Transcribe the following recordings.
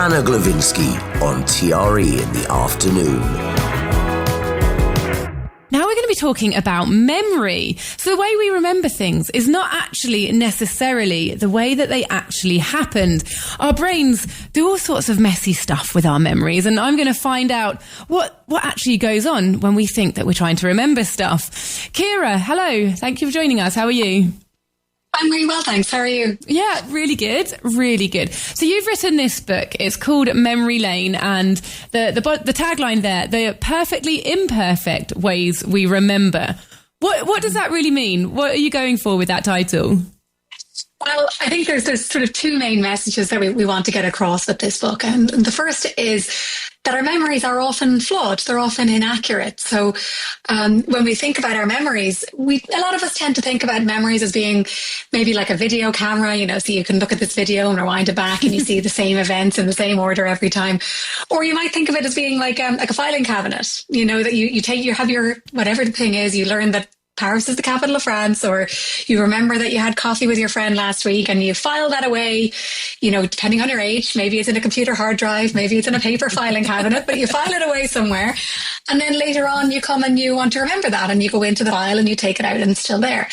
Anna Glowinski on TRE in the afternoon. Now we're going to be talking about memory. So the way we remember things is not actually necessarily the way that they actually happened. Our brains do all sorts of messy stuff with our memories, and I'm going to find out what actually goes on when we think that we're trying to remember stuff. Ciara, hello. Thank you for joining us. How are you? I'm really well, thanks. How are you? Yeah, really good. Really good. So you've written this book. It's called Memory Lane, and the tagline there, the perfectly imperfect ways we remember. What does that really mean? What are you going for with that title? Well, I think there's sort of two main messages that we want to get across with this book. And the first is that our memories are often flawed. They're often inaccurate. So when we think about our memories, a lot of us tend to think about memories as being maybe like a video camera, so you can look at this video and rewind it back and you see the same events in the same order every time. Or you might think of it as being like a filing cabinet, that you have your, whatever the thing is, you learn that Paris is the capital of France, or you remember that you had coffee with your friend last week and you file that away, depending on your age, maybe it's in a computer hard drive, maybe it's in a paper filing cabinet, but you file it away somewhere. And then later on you come and you want to remember that and you go into the file and you take it out and it's still there.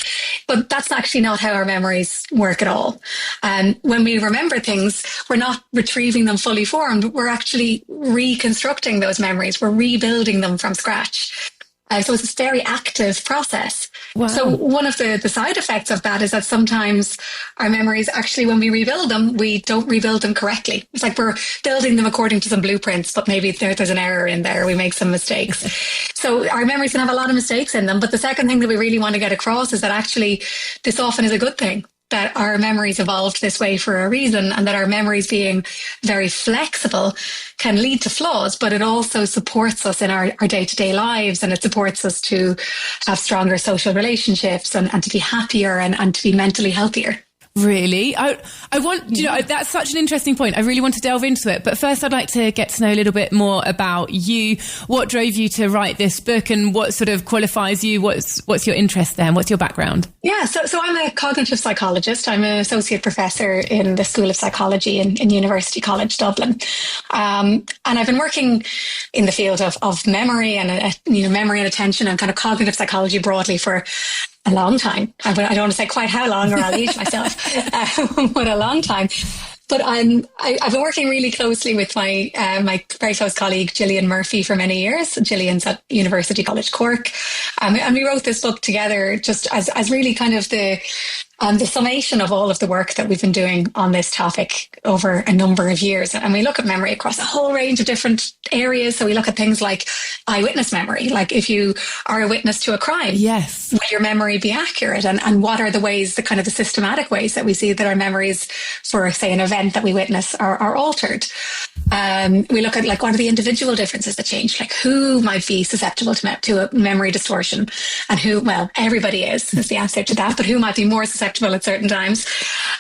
But that's actually not how our memories work at all. When we remember things, we're not retrieving them fully formed. We're actually reconstructing those memories. We're rebuilding them from scratch. So it's a very active process. Wow. So one of the side effects of that is that sometimes our memories, actually, when we rebuild them, we don't rebuild them correctly. It's like we're building them according to some blueprints, but maybe there's an error in there. We make some mistakes. So our memories can have a lot of mistakes in them. But the second thing that we really want to get across is that actually this often is a good thing, that our memories evolved this way for a reason, and that our memories being very flexible can lead to flaws, but it also supports us in our day-to-day lives, and it supports us to have stronger social relationships and to be happier and to be mentally healthier. Really? I want, that's such an interesting point. I really want to delve into it. But first, I'd like to get to know a little bit more about you. What drove you to write this book, and what sort of qualifies you? What's your interest there, and what's your background? Yeah, so I'm a cognitive psychologist. I'm an associate professor in the School of Psychology in University College Dublin. And I've been working in the field of memory and, memory and attention and kind of cognitive psychology broadly for a long time. I don't want to say quite how long, or I'll age myself, but a long time. But I've been working really closely with my very close colleague, Gillian Murphy, for many years. Gillian's at University College Cork. And we wrote this book together just as really kind of the summation of all of the work that we've been doing on this topic over a number of years. And we look at memory across a whole range of different areas. So we look at things like eyewitness memory, like if you are a witness to a crime, yes, will your memory be accurate? And what are the ways, the kind of the systematic ways that we see that our memories for, say, an event that we witness are altered? We look at what are the individual differences that change, like who might be susceptible to a memory distortion, and who, well, everybody is the answer to that, but who might be more susceptible at certain times.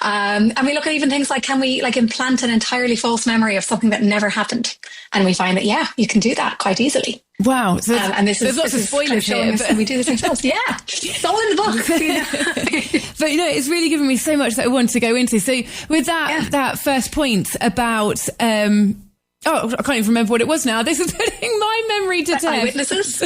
And we look at even things like, can we implant an entirely false memory of something that never happened? And we find that, yeah, you can do that quite easily. Wow. So and there's lots of spoilers here. But we do this ourselves. Yeah. It's all in the book. But, it's really given me so much that I want to go into. So with that first point about... I can't even remember what it was now. This is putting my memory to test. Eyewitnesses?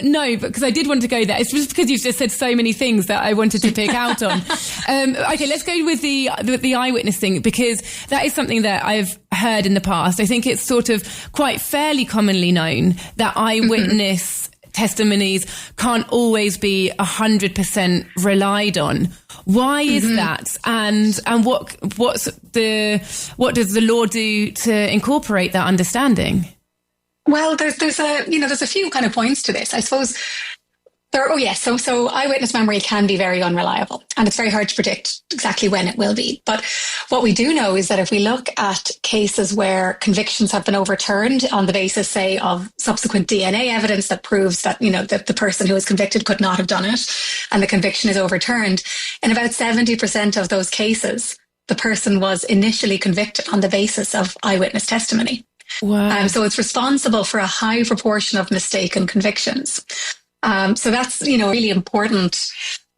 No, because I did want to go there. It's just because you've just said so many things that I wanted to pick out on. Okay, let's go with the eyewitness thing, because that is something that I've heard in the past. I think it's sort of quite fairly commonly known that eyewitness testimonies can't always be 100% relied on. Why is that? And what does the law do to incorporate that understanding? Well, there's a few kind of points to this. I suppose So eyewitness memory can be very unreliable, and it's very hard to predict exactly when it will be. But what we do know is that if we look at cases where convictions have been overturned on the basis, say, of subsequent DNA evidence that proves that, that the person who was convicted could not have done it, and the conviction is overturned, in about 70% of those cases, the person was initially convicted on the basis of eyewitness testimony. Wow. So it's responsible for a high proportion of mistaken convictions. So that's, a really important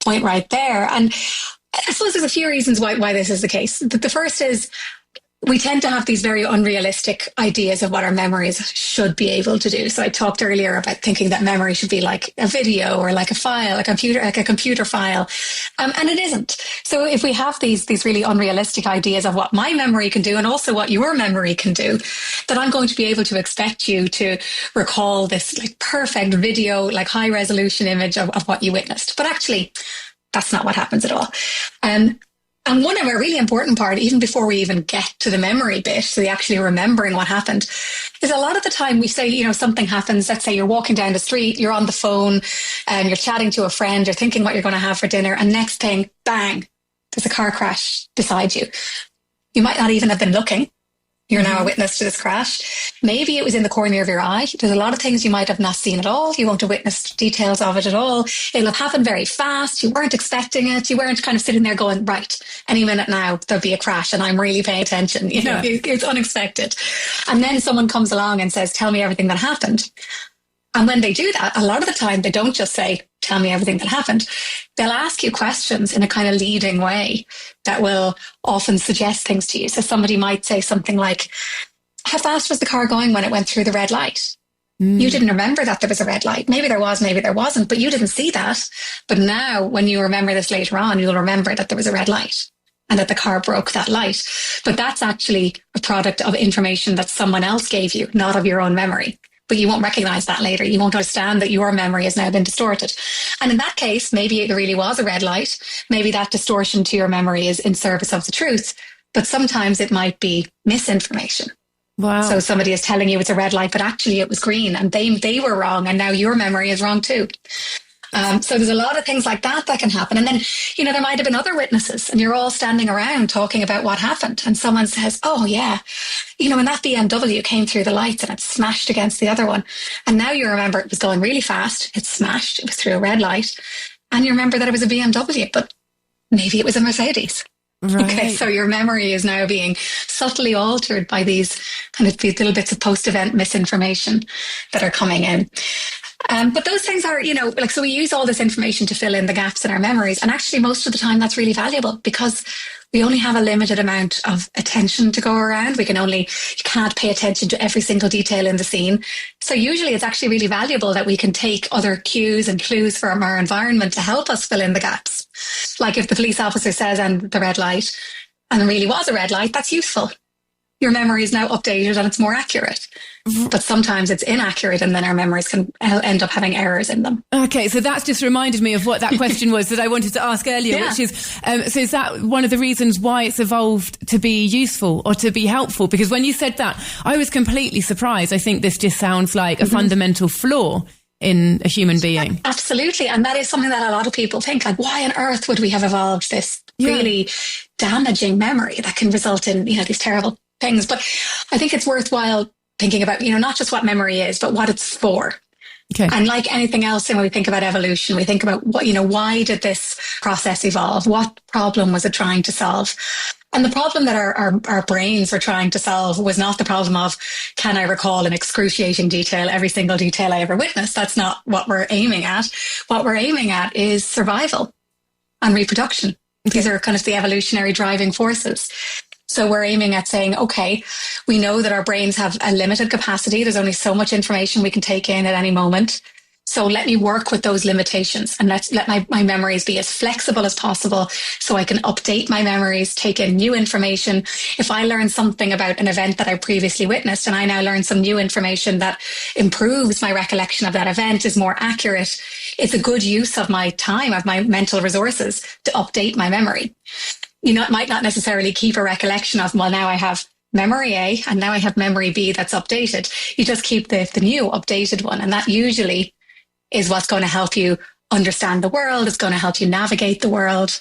point right there. And I suppose there's a few reasons why this is the case. The first is we tend to have these very unrealistic ideas of what our memories should be able to do. So I talked earlier about thinking that memory should be like a video or like a file, like a computer file. And it isn't. So if we have these really unrealistic ideas of what my memory can do and also what your memory can do, then I'm going to be able to expect you to recall this like perfect video, like high resolution image of what you witnessed. But actually, that's not what happens at all. And one of a really important part, even before we even get to the memory bit, so the actually remembering what happened, is a lot of the time we say, you know, something happens. Let's say you're walking down the street, you're on the phone, and you're chatting to a friend, you're thinking what you're going to have for dinner, and next thing, bang, there's a car crash beside you. You might not even have been looking. You're now a witness to this crash. Maybe it was in the corner of your eye. There's a lot of things you might have not seen at all. You won't have witnessed details of it at all. It'll have happened very fast. You weren't expecting it. You weren't kind of sitting there going, right, any minute now there'll be a crash and I'm really paying attention. You know, it's unexpected. And then someone comes along and says, tell me everything that happened. And when they do that, a lot of the time they don't just say, tell me everything that happened. They'll ask you questions in a kind of leading way that will often suggest things to you. So somebody might say something like, how fast was the car going when it went through the red light? You didn't remember that there was a red light. Maybe there was, maybe there wasn't, but you didn't see that. But now when you remember this later on, you'll remember that there was a red light and that the car broke that light. But that's actually a product of information that someone else gave you, not of your own memory. But you won't recognize that later. You won't understand that your memory has now been distorted. And in that case, maybe there really was a red light. Maybe that distortion to your memory is in service of the truth. But sometimes it might be misinformation. Wow. So somebody is telling you it's a red light, but actually it was green and they were wrong. And now your memory is wrong too. So there's a lot of things like that can happen. And then, you know, there might have been other witnesses and you're all standing around talking about what happened. And someone says, oh yeah, you know, when that BMW came through the lights and it smashed against the other one. And now you remember it was going really fast. It smashed. It was through a red light. And you remember that it was a BMW, but maybe it was a Mercedes. Right. Okay, so your memory is now being subtly altered by these little bits of post-event misinformation that are coming in. But those things are, you know, like, so we use all this information to fill in the gaps in our memories. And actually, most of the time, that's really valuable because we only have a limited amount of attention to go around. You can't pay attention to every single detail in the scene. So usually it's actually really valuable that we can take other cues and clues from our environment to help us fill in the gaps. Like if the police officer says, and the red light, and there really was a red light, that's useful. Your memory is now updated and it's more accurate. But sometimes it's inaccurate and then our memories can end up having errors in them. Okay, so that's just reminded me of what that question was that I wanted to ask earlier, which is, so is that one of the reasons why it's evolved to be useful or to be helpful? Because when you said that, I was completely surprised. I think this just sounds like a fundamental flaw in a human being. Absolutely. And that is something that a lot of people think, like, why on earth would we have evolved this really damaging memory that can result in, you know, these terrible things? But I think it's worthwhile thinking about, you know, not just what memory is, but what it's for. Okay. And like anything else, when we think about evolution, we think about what, you know, why did this process evolve? What problem was it trying to solve? And the problem that our brains were trying to solve was not the problem of, can I recall in excruciating detail every single detail I ever witnessed? That's not what we're aiming at. What we're aiming at is survival and reproduction. These are kind of the evolutionary driving forces. So we're aiming at saying, okay, we know that our brains have a limited capacity. There's only so much information we can take in at any moment. So let me work with those limitations and let my memories be as flexible as possible so I can update my memories, take in new information. If I learn something about an event that I previously witnessed and I now learn some new information that improves my recollection of that event, is more accurate, it's a good use of my time, of my mental resources to update my memory. You know, it might not necessarily keep a recollection of, well, now I have memory A and now I have memory B that's updated. You just keep the new updated one. And that usually is what's going to help you understand the world. It's going to help you navigate the world.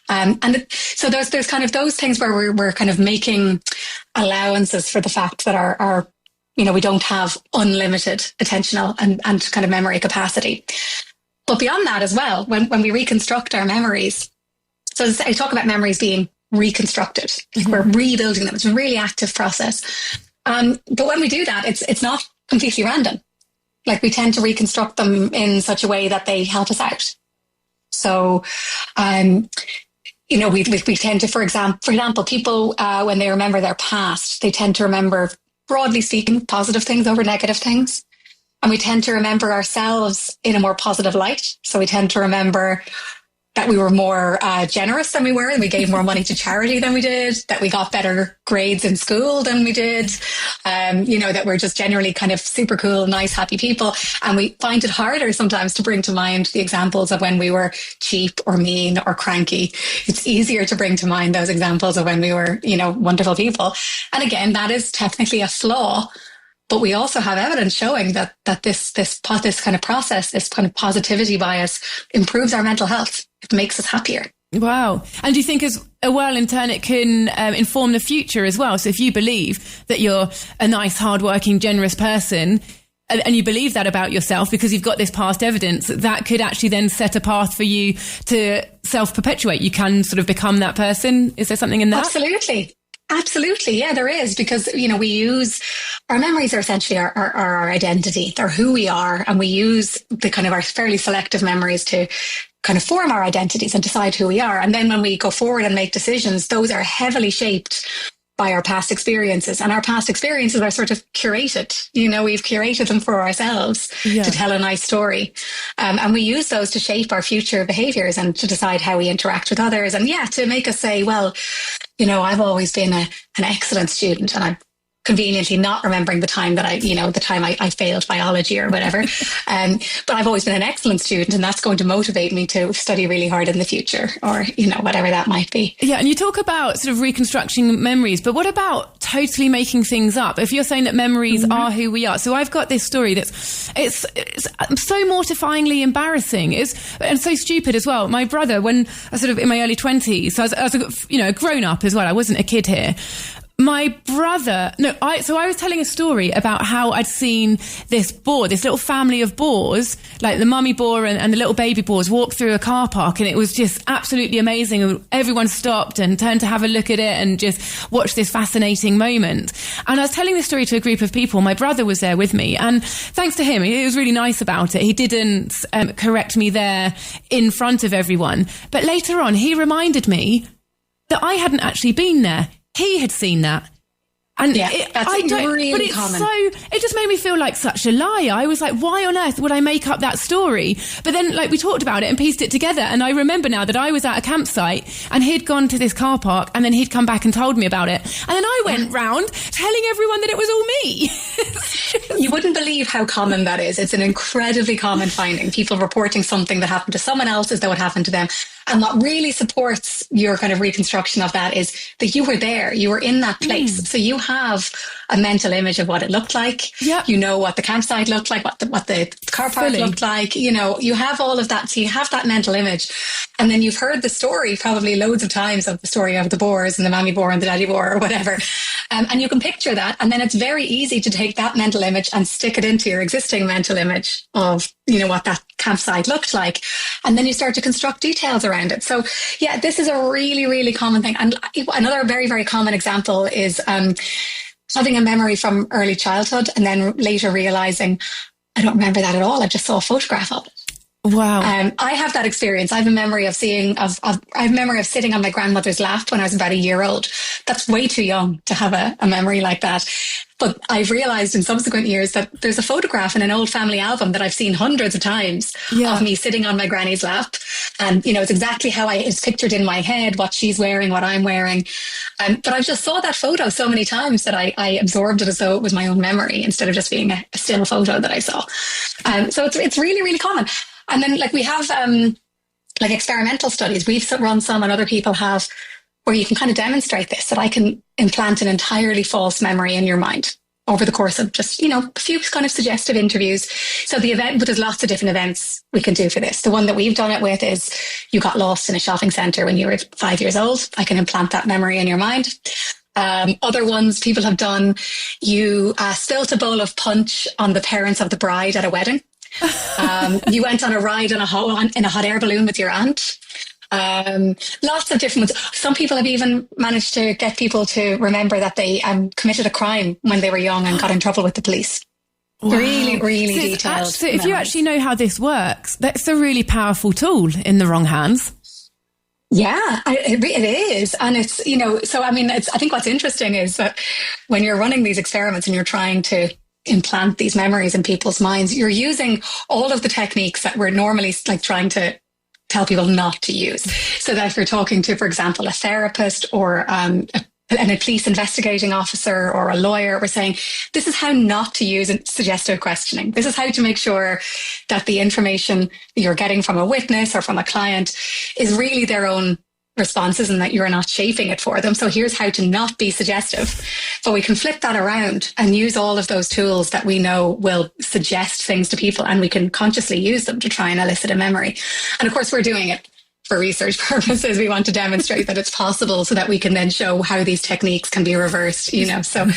So there's kind of those things where we're kind of making allowances for the fact that our you know, we don't have unlimited attentional and kind of memory capacity. But beyond that as well, when we reconstruct our memories, so I talk about memories being reconstructed, like we're rebuilding them. It's a really active process. But when we do that, it's not completely random. Like we tend to reconstruct them in such a way that they help us out. So, we tend to, for example, people, when they remember their past, they tend to remember, broadly speaking, positive things over negative things. And we tend to remember ourselves in a more positive light. So we tend to remember that we were more generous than we were, and we gave more money to charity than we did, that we got better grades in school than we did, that we're just generally kind of super cool, nice, happy people. And we find it harder sometimes to bring to mind the examples of when we were cheap or mean or cranky. It's easier to bring to mind those examples of when we were, wonderful people. And again, that is technically a flaw. But we also have evidence showing that this kind of process, this kind of positivity bias, improves our mental health. It makes us happier. Wow. And do you think in turn, it can inform the future as well? So if you believe that you're a nice, hardworking, generous person, and you believe that about yourself because you've got this past evidence, that could actually then set a path for you to self-perpetuate. You can sort of become that person. Is there something in that? Absolutely. Yeah, there is, because, we use our memories are essentially our identity. They're who we are. And we use the kind of our fairly selective memories to kind of form our identities and decide who we are. And then when we go forward and make decisions, those are heavily shaped by our past experiences. And our past experiences are sort of curated. We've curated them for ourselves to tell a nice story. And we use those to shape our future behaviors and to decide how we interact with others. And to make us say, well, I've always been an excellent student, and I'm conveniently not remembering the time that I failed biology or whatever. But I've always been an excellent student, and that's going to motivate me to study really hard in the future, or, whatever that might be. Yeah. And you talk about sort of reconstructing memories, but what about totally making things up? If you're saying that memories are who we are. So I've got this story it's so mortifyingly embarrassing and so stupid as well. My brother, when I was sort of in my early 20s, so I was a grown up as well. I wasn't a kid here. My brother, so I was telling a story about how I'd seen this little family of boars, like the mummy boar and the little baby boars, walk through a car park, and it was just absolutely amazing. Everyone stopped and turned to have a look at it and just watch this fascinating moment. And I was telling this story to a group of people. My brother was there with me, and thanks to him, he was really nice about it. He didn't correct me there in front of everyone. But later on, he reminded me that I hadn't actually been there. He had seen that. And really common. It just made me feel like such a lie. I was like, why on earth would I make up that story? But then we talked about it and pieced it together. And I remember now that I was at a campsite and he'd gone to this car park, and then he'd come back and told me about it. And then I went round telling everyone that it was all me. You wouldn't believe how common that is. It's an incredibly common finding. People reporting something that happened to someone else as though it happened to them. And what really supports your kind of reconstruction of that is that you were there, you were in that place. So you have a mental image of what it looked like. Yeah. You know what the campsite looked like, what the car park looked like. You have all of that. So you have that mental image. And then you've heard the story probably loads of times of the story of the boars and the mammy boar and the daddy boar or whatever. And you can picture that. And then it's very easy to take that mental image and stick it into your existing mental image of, what that campsite looked like. And then you start to construct details around it. So this is a really, really common thing. And another very, very common example is having a memory from early childhood and then later realizing, I don't remember that at all. I just saw a photograph of it. Wow. I have that experience. I have a memory of sitting on my grandmother's lap when I was about a year old. That's way too young to have a memory like that. But I've realized in subsequent years that there's a photograph in an old family album that I've seen hundreds of times of me sitting on my granny's lap. And, it's exactly how it's pictured in my head, what she's wearing, what I'm wearing. But I just saw that photo so many times that I absorbed it as though it was my own memory instead of just being a still photo that I saw. So it's really, really common. And then we have experimental studies. We've run some and other people have, where you can kind of demonstrate this, that I can implant an entirely false memory in your mind over the course of just, a few kind of suggestive interviews. So but there's lots of different events we can do for this. The one that we've done it with is you got lost in a shopping centre when you were 5 years old. I can implant that memory in your mind. Other ones people have done, you spilt a bowl of punch on the parents of the bride at a wedding. You went on a ride in a hot air balloon with your aunt. Lots of different ones. Some people have even managed to get people to remember that they committed a crime when they were young and got in trouble with the police. Wow. Really, really detailed. So if you actually know how this works, that's a really powerful tool in the wrong hands. Yeah, it is. And it's, so I mean, I think what's interesting is that when you're running these experiments and you're trying to implant these memories in people's minds, you're using all of the techniques that we're normally like trying to tell people not to use. So that if you're talking to, for example, a therapist or a police investigating officer or a lawyer, we're saying, this is how not to use suggestive questioning. This is how to make sure that the information you're getting from a witness or from a client is really their own responses and that you're not shaping it for them. So here's how to not be suggestive. But we can flip that around and use all of those tools that we know will suggest things to people, and we can consciously use them to try and elicit a memory. And of course, we're doing it for research purposes. We want to demonstrate that it's possible so that we can then show how these techniques can be reversed, So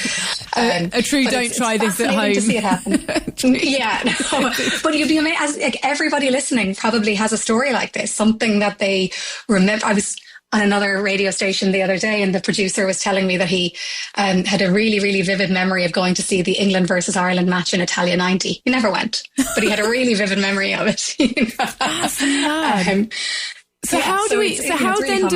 a true don't try this at home. To see it happen. Yeah. No. But you'd be amazed, as like everybody listening probably has a story like this, something that they remember. I was on another radio station the other day, and the producer was telling me that he had a really, really vivid memory of going to see the England versus Ireland match in Italia 90. He never went, but he had a really vivid memory of it. That's mad. So how do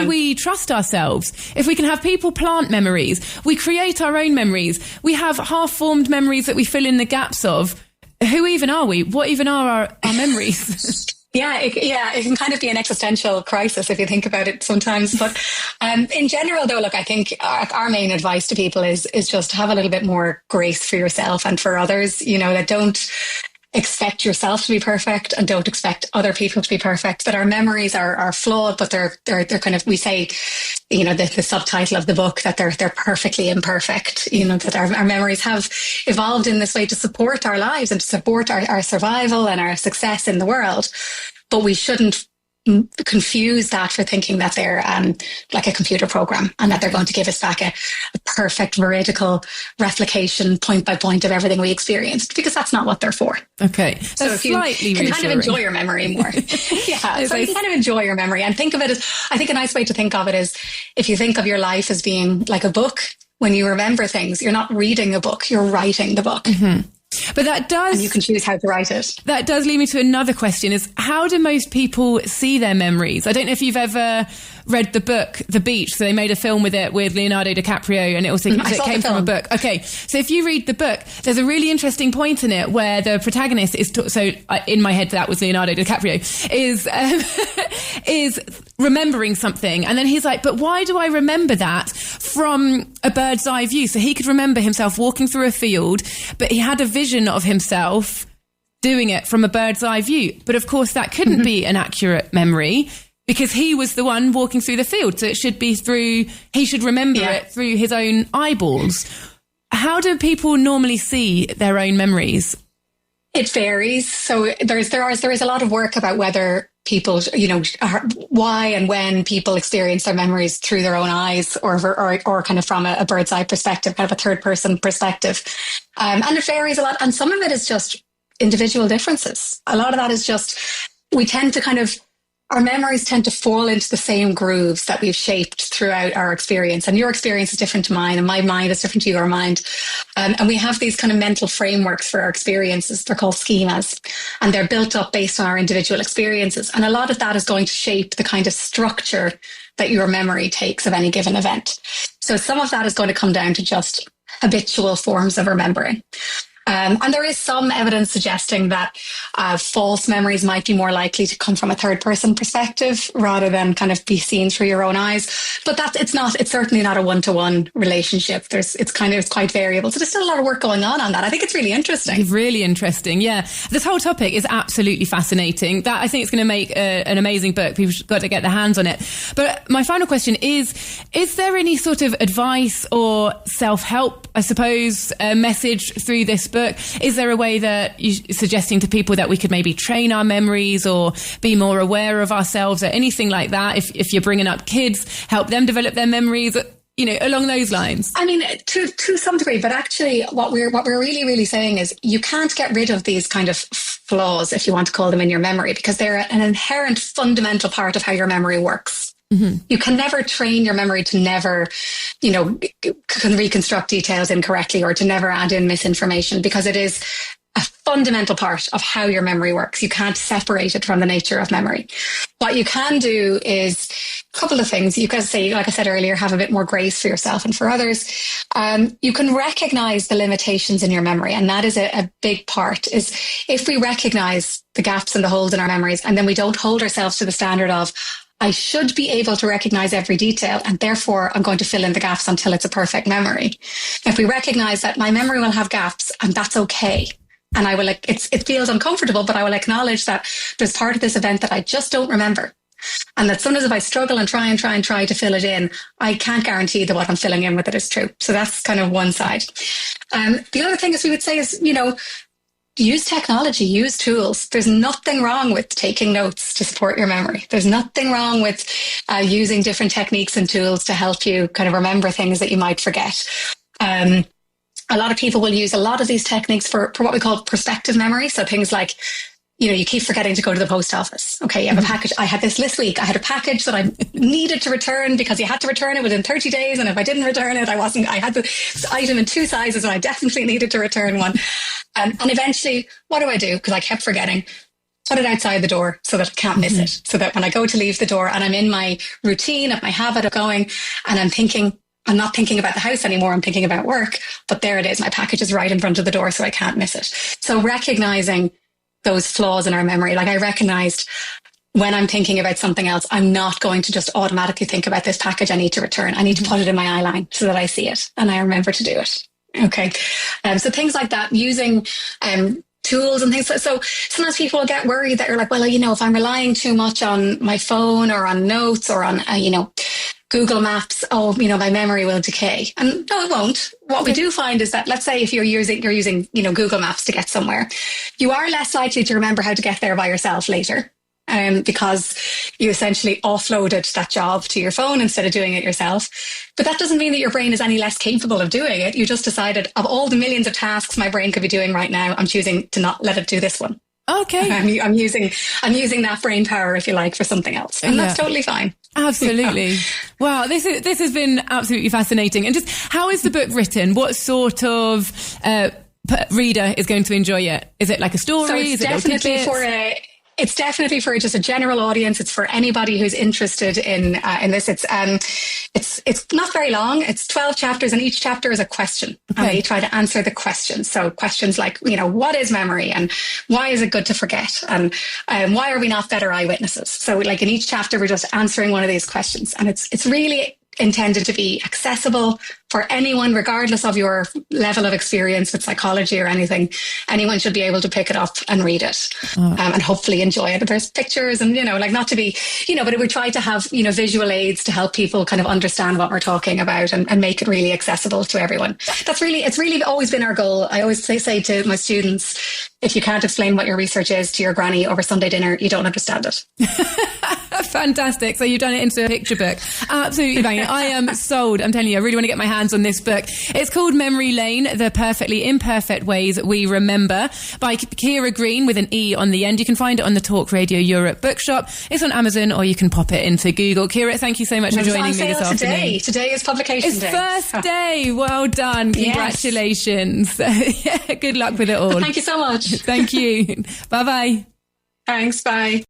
we trust ourselves? If we can have people plant memories, we create our own memories, we have half-formed memories that we fill in the gaps of. Who even are we? What even are our memories? Yeah, it can kind of be an existential crisis if you think about it sometimes. But in general, though, look, I think our main advice to people is just have a little bit more grace for yourself and for others. That don't expect yourself to be perfect and don't expect other people to be perfect. That our memories are flawed, but they're kind of, we say, the subtitle of the book, that they're perfectly imperfect. That our memories have evolved in this way to support our lives and to support our survival and our success in the world. But we shouldn't confuse that for thinking that they're like a computer program and that they're going to give us back a perfect veridical replication point by point of everything we experienced, because that's not what they're for. Okay. So if you can kind of enjoy your memory more. Yeah. So you can kind of enjoy your memory and think of it as, I think a nice way to think of it is, if you think of your life as being like a book, when you remember things, you're not reading a book, you're writing the book. Mm-hmm. But that does... And you can choose how to write it. That does lead me to another question, is how do most people see their memories? I don't know if you've ever read the book, The Beach. So they made a film with it with Leonardo DiCaprio, and it also came from a book. Okay, so if you read the book, there's a really interesting point in it where the protagonist is... in my head, that was Leonardo DiCaprio, is remembering something. And then he's like, but why do I remember that from a bird's eye view? So he could remember himself walking through a field, but he had a vision of himself doing it from a bird's eye view. But of course, that couldn't be an accurate memory because he was the one walking through the field. So it should be he should remember it through his own eyeballs. How do people normally see their own memories? It varies. So there is a lot of work about whether people, why and when people experience their memories through their own eyes or kind of from a bird's eye perspective, kind of a third person perspective. And it varies a lot. And some of it is just individual differences. A lot of that is just, our memories tend to fall into the same grooves that we've shaped throughout our experience. And your experience is different to mine, and my mind is different to your mind. And we have these kind of mental frameworks for our experiences. They're called schemas, and they're built up based on our individual experiences. And a lot of that is going to shape the kind of structure that your memory takes of any given event. So some of that is going to come down to just habitual forms of remembering. And there is some evidence suggesting that false memories might be more likely to come from a third person perspective rather than kind of be seen through your own eyes. But it's certainly not a one-to-one relationship. It's quite variable. So there's still a lot of work going on that. I think it's really interesting. It's really interesting. Yeah. This whole topic is absolutely fascinating. That I think it's going to make an amazing book. People have got to get their hands on it. But my final question is there any sort of advice or self-help, I suppose, message through this book? Is there a way that you're suggesting to people that we could maybe train our memories or be more aware of ourselves or anything like that? If you're bringing up kids, help them develop their memories, along those lines. I mean, to some degree, but actually what we're really, really saying is you can't get rid of these kind of flaws, if you want to call them, in your memory, because they're an inherent fundamental part of how your memory works. Mm-hmm. You can never train your memory to never, can reconstruct details incorrectly or to never add in misinformation, because it is a fundamental part of how your memory works. You can't separate it from the nature of memory. What you can do is a couple of things. You can say, like I said earlier, have a bit more grace for yourself and for others. You can recognize the limitations in your memory. And that is a big part, is if we recognize the gaps and the holes in our memories, and then we don't hold ourselves to the standard of, I should be able to recognize every detail, and therefore I'm going to fill in the gaps until it's a perfect memory. If we recognize that my memory will have gaps, and that's okay, and I will, it feels uncomfortable, but I will acknowledge that there's part of this event that I just don't remember. And that sometimes if I struggle and try to fill it in, I can't guarantee that what I'm filling in with it is true. So that's kind of one side. The other thing is we would say is, use technology, use tools. There's nothing wrong with taking notes to support your memory. There's nothing wrong with using different techniques and tools to help you kind of remember things that you might forget. A lot of people will use a lot of these techniques for what we call prospective memory. So things like, you keep forgetting to go to the post office. Okay, you have a package. I had this week. I had a package that I needed to return because you had to return it within 30 days. And if I didn't return it, I had the item in 2 sizes and I definitely needed to return one. And eventually, what do? Because I kept forgetting. Put it outside the door so that I can't miss it. So that when I go to leave the door and I'm in my routine of my habit of going and I'm not thinking about the house anymore. I'm thinking about work. But there it is. My package is right in front of the door so I can't miss it. So recognizing those flaws in our memory. Like I recognized when I'm thinking about something else, I'm not going to just automatically think about this package I need to return. I need to put it in my eye line so that I see it and I remember to do it. Okay. So things like that, using tools and things. So sometimes people get worried that you're like, well, if I'm relying too much on my phone or on notes or on, Google Maps, my memory will decay. And no, it won't. What we do find is that, let's say if you're using, Google Maps to get somewhere, you are less likely to remember how to get there by yourself later. Because you essentially offloaded that job to your phone instead of doing it yourself. But that doesn't mean that your brain is any less capable of doing it. You just decided, of all the millions of tasks my brain could be doing right now, I'm choosing to not let it do this one. Okay. I'm using that brain power, if you like, for something else. And that's totally fine. Absolutely. Yeah. Wow. This has been absolutely fascinating. And just how is the book written? What sort of reader is going to enjoy it? Is it like a story? So it's definitely It's definitely for just a general audience. It's for anybody who's interested in this. It's not very long. It's 12 chapters and each chapter is a question. Okay. And they try to answer the questions. So questions like, what is memory and why is it good to forget? And why are we not better eyewitnesses? So like in each chapter, we're just answering one of these questions. And it's really intended to be accessible for anyone, regardless of your level of experience with psychology or anything. Anyone should be able to pick it up and read it and hopefully enjoy it. But there's pictures and, not to be, but we try to have, visual aids to help people kind of understand what we're talking about and make it really accessible to everyone. It's really always been our goal. I always say to my students, if you can't explain what your research is to your granny over Sunday dinner, you don't understand it. Fantastic. So you've done it into a picture book. Absolutely banging. I am sold. I'm telling you, I really want to get my hands on this book. It's called Memory Lane, The Perfectly Imperfect Ways We Remember by Ciara Greene with an E on the end. You can find it on the Talk Radio Europe bookshop. It's on Amazon or you can pop it into Google. Ciara, thank you so much for joining me this afternoon. Today is publication day. It's first day. Well done. Congratulations. Good luck with it all. Thank you so much. Thank you. Bye-bye. Thanks. Bye.